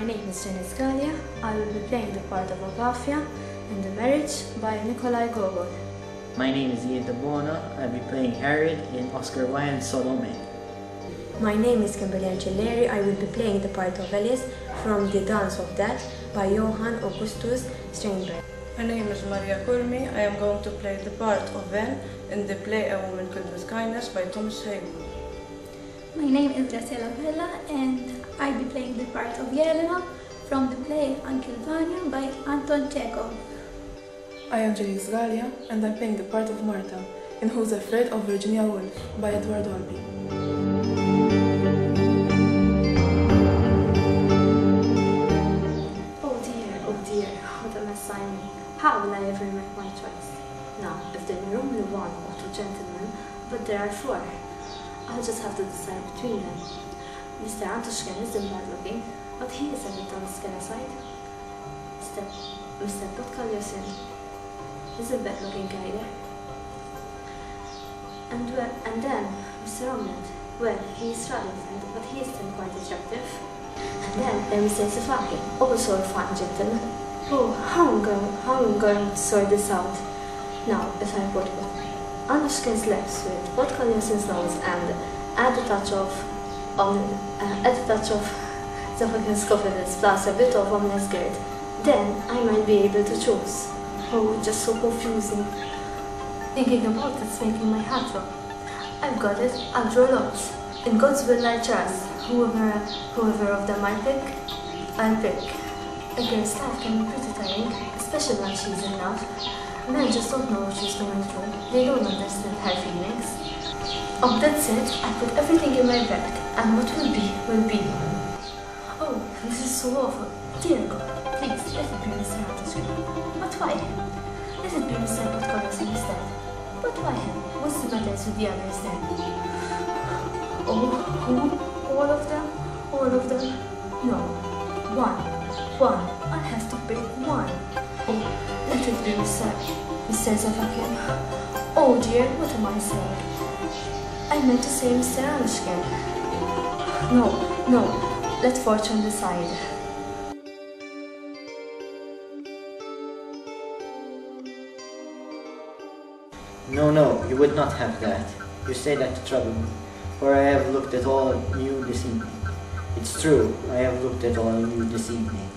My name is Virginia. I will be playing the part of Agafia in The Marriage by Nikolai Gogol. My name is Unele Vanya. I'll be playing Herod in Oscar Wilde's Salome. My name is Kimberly Angelleri. I will be playing the part of Elias from The Dance of Death by Johann Augustus Strindberg. My name is Maria Kulmi. I am going to play the part of Ven in the play A Woman Killed with Kindness by Thomas Haywood. My name is Graciela Vella and I'll be playing the part of Yelena from the play Unele Vanya by Anton Chekhov. I am Julius Galia and I'm playing the part of Martha in Who's Afraid of Virginia Woolf by Edward Albee. Oh dear, what a mess I am. How will I ever make my choice? Now, if there are only one or two gentlemen, but there are four, I'll just have to decide between them. Mr. Antoshkin isn't bad looking, but he is a bit on the skinny side. Mr. Podkalyosin isn't bad looking either. And then Mr. Omlet, well, he is rather thin, but he is still quite attractive. And then there is Mr. Sefaki, also a fine gentleman. Oh, how am I going to sort this out? Now, if I put Antoshkin's lips with Podkalyosin's nose and add a touch of Zafakin's confidence plus a bit of Omlet's skirt, then I might be able to choose. Oh, just so confusing. Thinking about it's making my heart drop. I've got it, I'll draw lots. In God's will I trust. Whoever of them I pick, I'll pick. A girl's life can be pretty tiring, especially when she's in love. Men just don't know what she's going through. They don't understand her feelings. Oh, that's it. I put everything in my bag, and what will be, will be. Oh, this is so awful. Dear God, please, let it be Mr. Antoshkin. But why him? Let it be Mr. Podkalyosin instead. But why him? What's the matter with the others then? Oh, who? All of them? All of them? No. One. I'll have to pick one. Oh, let it be Mr. Zafakin. Oh dear, what am I saying? I meant to say Mr. Antoshkin. No, let fortune decide. No, you would not have that. You say that to trouble me, for I have looked at all you this evening. It's true, I have looked at all you this evening.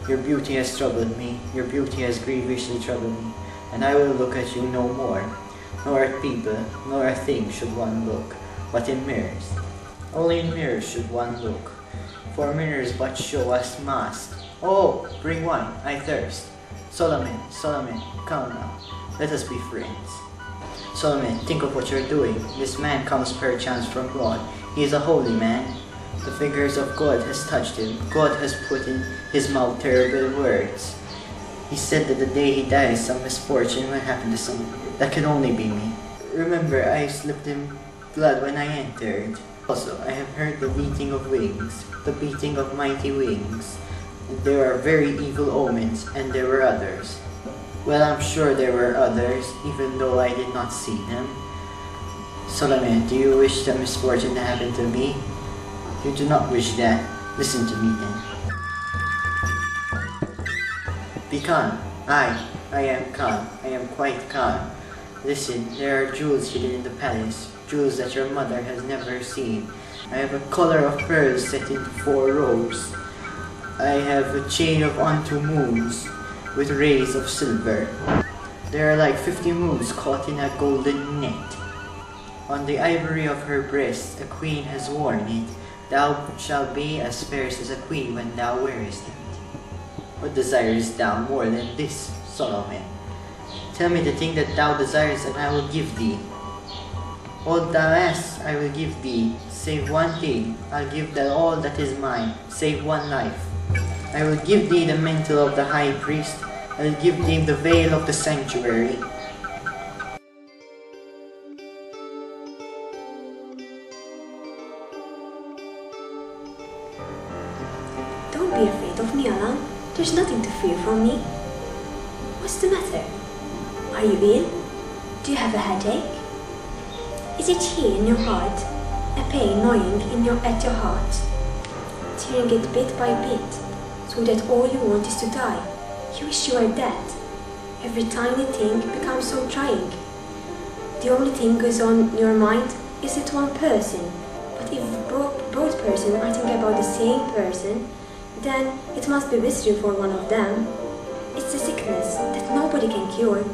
Your beauty has troubled me, your beauty has grievously troubled me, and I will look at you no more. Nor at people, nor at things should one look, but in mirrors. Only in mirrors should one look, for mirrors but show us masks. Oh, bring wine, I thirst. Salome, come now, let us be friends. Salome, think of what you're doing. This man comes perchance from God. He is a holy man. The fingers of God has touched him. God has put in his mouth terrible words. He said that the day he dies, some misfortune will happen to someone. That can only be me. Remember, I slipped in blood when I entered. Also, I have heard the beating of wings, the beating of mighty wings. There are very evil omens, and there were others. Well, I'm sure there were others, even though I did not see them. Salome, do you wish the misfortune to happen to me? You do not wish that. Listen to me then. Be calm. I am calm. I am quite calm. Listen, there are jewels hidden in the palace, jewels that your mother has never seen. I have a collar of pearls set in 4 rows. I have a chain of unto moons with rays of silver. There are like 50 moons caught in a golden net. On the ivory of her breast a queen has worn it. Thou shalt be as fair as a queen when thou wearest it. What desirest thou more than this, Salome? Tell me the thing that thou desirest, and I will give thee. All thou ask, I will give thee, save one thing. I'll give that all that is mine, save one life. I will give thee the mantle of the high priest. I will give thee the veil of the sanctuary. Don't be afraid of me, Alan. There's nothing to fear from me. What's the matter? Are you ill? Do you have a headache? Is it here in your heart? A pain gnawing at your heart? Tearing it bit by bit? so that all you want is to die. You wish you were dead. Every tiny thing becomes so trying. The only thing goes on your mind is it one person. But if both persons are thinking about the same person, then it must be misery for one of them. It's a sickness that nobody can cure.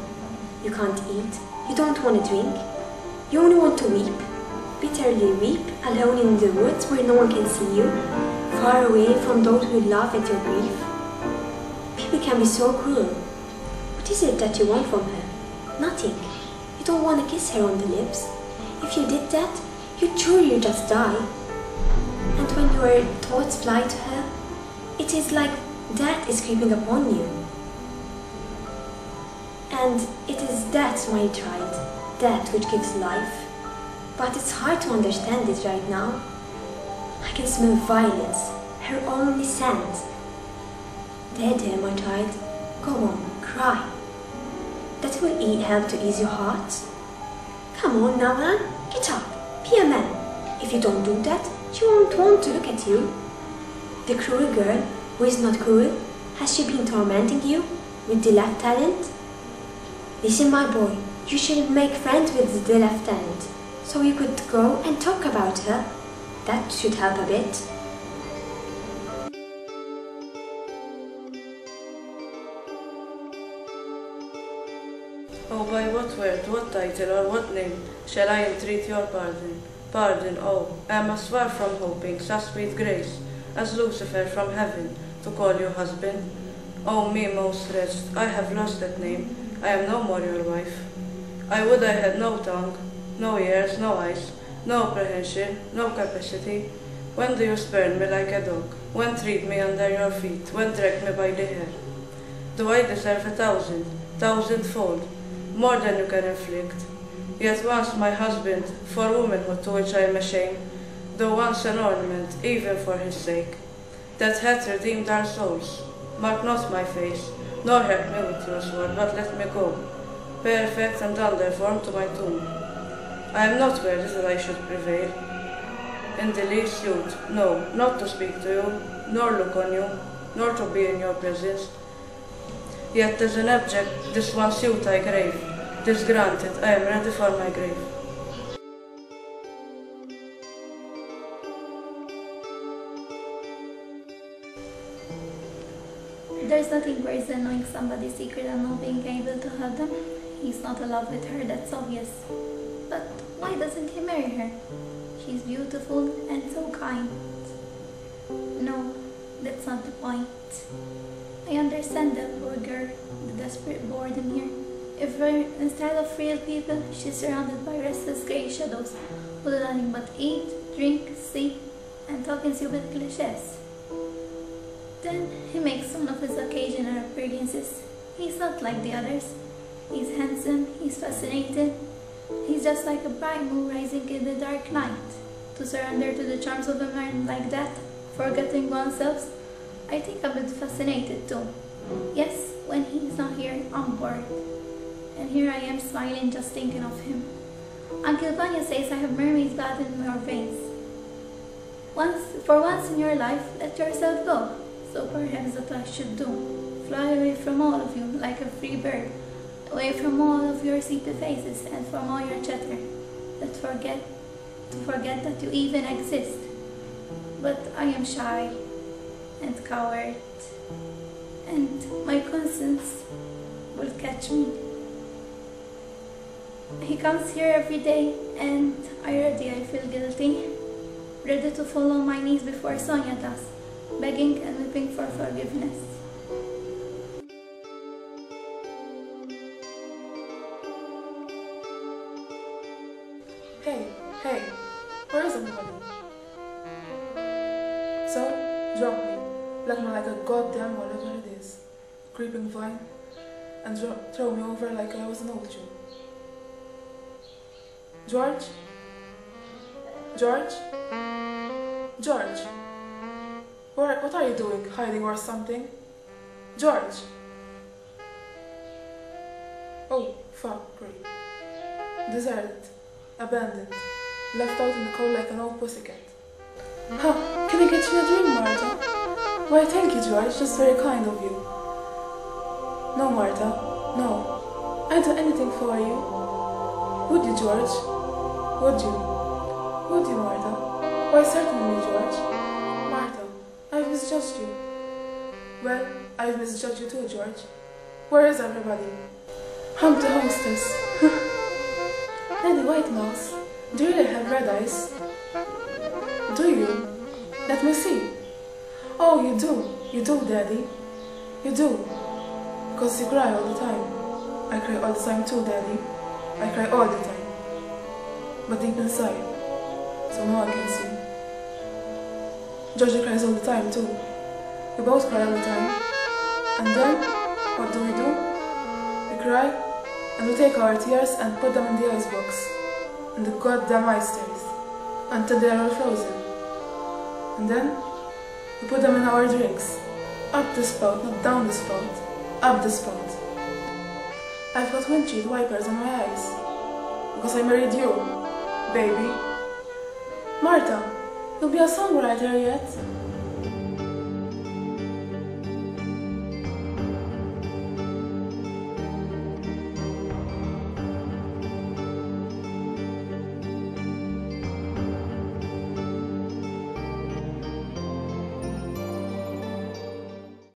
You can't eat, you don't want to drink, you only want to weep. Bitterly weep, alone in the woods where no one can see you, far away from those who laugh at your grief. People can be so cruel. What is it that you want from her? Nothing. You don't want to kiss her on the lips. If you did that, you'd surely just die. And when your thoughts fly to her, it is like death is creeping upon you. And it is that, my child, that which gives life. But it's hard to understand it right now. I can smell violence, her only scent. There, my child, go on, cry. That will help to ease your heart. Come on now, man, get up, be a man. If you don't do that, she won't want to look at you. The cruel girl, who is not cruel, has she been tormenting you with the lieutenant? Listen, my boy, you should make friends with the lieutenant, so you could go and talk about her. That should help a bit. Oh, by what word, what title, or what name shall I entreat your pardon? Pardon, oh, am as far from hoping such sweet grace as Lucifer from heaven to call you husband. Oh, me most wretched, I have lost that name, I am no more your wife. I would I had no tongue, no ears, no eyes, no apprehension, no capacity. When do you spurn me like a dog? When treat me under your feet? When drag me by the hair? Do I deserve 1,000, 1,000-fold, more than you can inflict? Yet once my husband, for womanhood to which I am ashamed, though once an ornament, even for his sake, that hath redeemed our souls. Mark not my face, nor help me with your sword, but let me go, perfect and underformed to my tomb. I am not worthy that I should prevail. In the least youth, no, not to speak to you, nor look on you, nor to be in your presence. Yet as an abject, this one suit I crave, this granted, I am ready for my grave. There's nothing worse than knowing somebody's secret and not being able to help them. He's not in love with her, that's obvious. But why doesn't he marry her? She's beautiful and so kind. No, that's not the point. I understand that poor girl, the desperate boredom here. If her, instead of real people, she's surrounded by restless grey shadows who do nothing but eat, drink, sleep, and talk in stupid cliches. Then he makes one of his occasional appearances. He's not like the others. He's handsome, he's fascinating. He's just like a bright moon rising in the dark night. To surrender to the charms of a man like that, forgetting oneself, I think I'm a bit fascinated too. Yes, when he's not here, I'm bored. And here I am smiling just thinking of him. Uncle Vanya says I have mermaid's blood in your veins. For once in your life, let yourself go. So perhaps that's what I should do. Fly away from all of you like a free bird. Away from all of your sleepy faces and from all your chatter. To forget that you even exist. But I am shy and coward. And my conscience will catch me. He comes here every day and I feel guilty. Ready to fall on my knees before Sonia does, begging and weeping for forgiveness. Hey, where is everybody? So, drop me, like me like a goddamn whatever it is, creeping vine, and throw me over like I was an old Jew. George? George? George? What are you doing, hiding or something? George? Oh, fuck, great. Deserted, abandoned, left out in the cold like an old pussycat. Huh, can I get you a drink, Martha? Why, thank you, George. That's very kind of you. No, Martha. No. I'd do anything for you. Would you, George? Would you? Would you, Martha? Why, certainly, George. Martha, I've misjudged you. Well, I've misjudged you too, George. Where is everybody? Hump the hostess. Lady White Mouse, do you really have red eyes? Do you? Let me see. Oh, you do. You do, Daddy. You do. Because you cry all the time. I cry all the time too, Daddy. I cry all the time. But deep inside, so no one can see. Georgie cries all the time too. We both cry all the time. And then, what do? We cry, and we take our tears and put them in the icebox. In the goddamn ice trays. Until they are all frozen. And then, we put them in our drinks. Up the spout, not down the spout. Up the spout. I've got windshield wipers on my eyes. Because I married you, baby. Martha, you'll be a songwriter yet.